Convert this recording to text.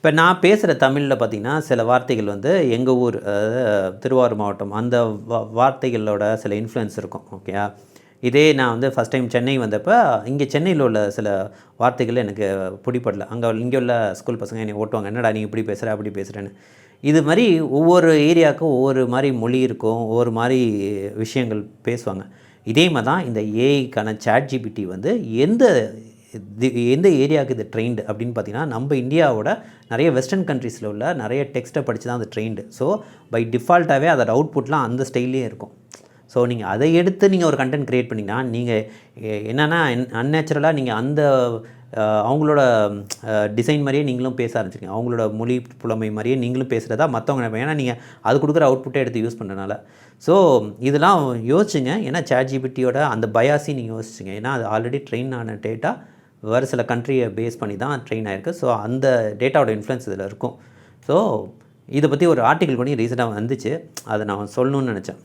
இப்போ நான் பேசுகிற தமிழில் பார்த்திங்கன்னா சில வார்த்தைகள் வந்து எங்கள் ஊர், அதாவது திருவாரூர் மாவட்டம், அந்த வார்த்தைகளோட சில இன்ஃப்ளூயன்ஸ் இருக்கும். ஓகேயா? இதே நான் வந்து ஃபஸ்ட் டைம் சென்னை வந்தப்போ இங்கே சென்னையில் உள்ள சில வார்த்தைகள் எனக்கு பிடிப்படல. இங்கே உள்ள ஸ்கூல் பசங்க என்னை ஓட்டுவாங்க, என்னடா நீ இப்படி பேசுகிற அப்படி பேசுகிறேன்னு. இது மாதிரி ஒவ்வொரு ஏரியாவுக்கும் ஒவ்வொரு மாதிரி மொழி இருக்கும், ஒவ்வொரு மாதிரி விஷயங்கள் பேசுவாங்க. இதே மாதிரி தான் இந்த ஏஐக்கான ChatGPT வந்து எந்த ஏரியாவுக்கு இது ட்ரெயின்டு அப்படின்னு பார்த்தீங்கன்னா, நம்ம இந்தியாவோட நிறைய வெஸ்டர்ன் கண்ட்ரீஸில் உள்ள நிறைய டெக்ஸ்ட்டை படித்து தான் அது ட்ரெயின்டு. ஸோ பை டிஃபால்ட்டாகவே அதோட அவுட்புட்லாம் அந்த ஸ்டைல்லே இருக்கும். ஸோ நீங்கள் அதை எடுத்து நீங்கள் ஒரு கண்டென்ட் க்ரியேட் பண்ணிங்கன்னா, நீங்கள் என்னென்னா அன்நேச்சுரலாக நீங்கள் அவங்களோட டிசைன் மாதிரியே நீங்களும் பேச ஆரம்பிச்சிருக்கீங்க. அவங்களோட மொழி புலமை மாதிரியே நீங்களும் பேசுகிறதா மற்றவங்க, ஏன்னா நீங்கள் அது கொடுக்குற அவுட்புட்டை எடுத்து யூஸ் பண்ணுறதுனால. ஸோ இதெல்லாம் யோசிச்சுங்க. ஏன்னா ChatGPTயோட அந்த பயாஸையும் நீங்கள் யோசிச்சுங்க. ஏன்னா அது ஆல்ரெடி ட்ரெயின் ஆன டேட்டா வேறு சில கண்ட்ரியை பேஸ் பண்ணி தான் ட்ரெயின் ஆகிருக்கு. ஸோ அந்த டேட்டாவோட இன்ஃப்ளூயன்ஸ் இதில் இருக்கும். ஸோ இதை பற்றி ஒரு ஆர்டிக்கல் கூட ரீசெண்டாக வந்துச்சு, அதை நான் சொல்லணும்னு நினச்சேன்.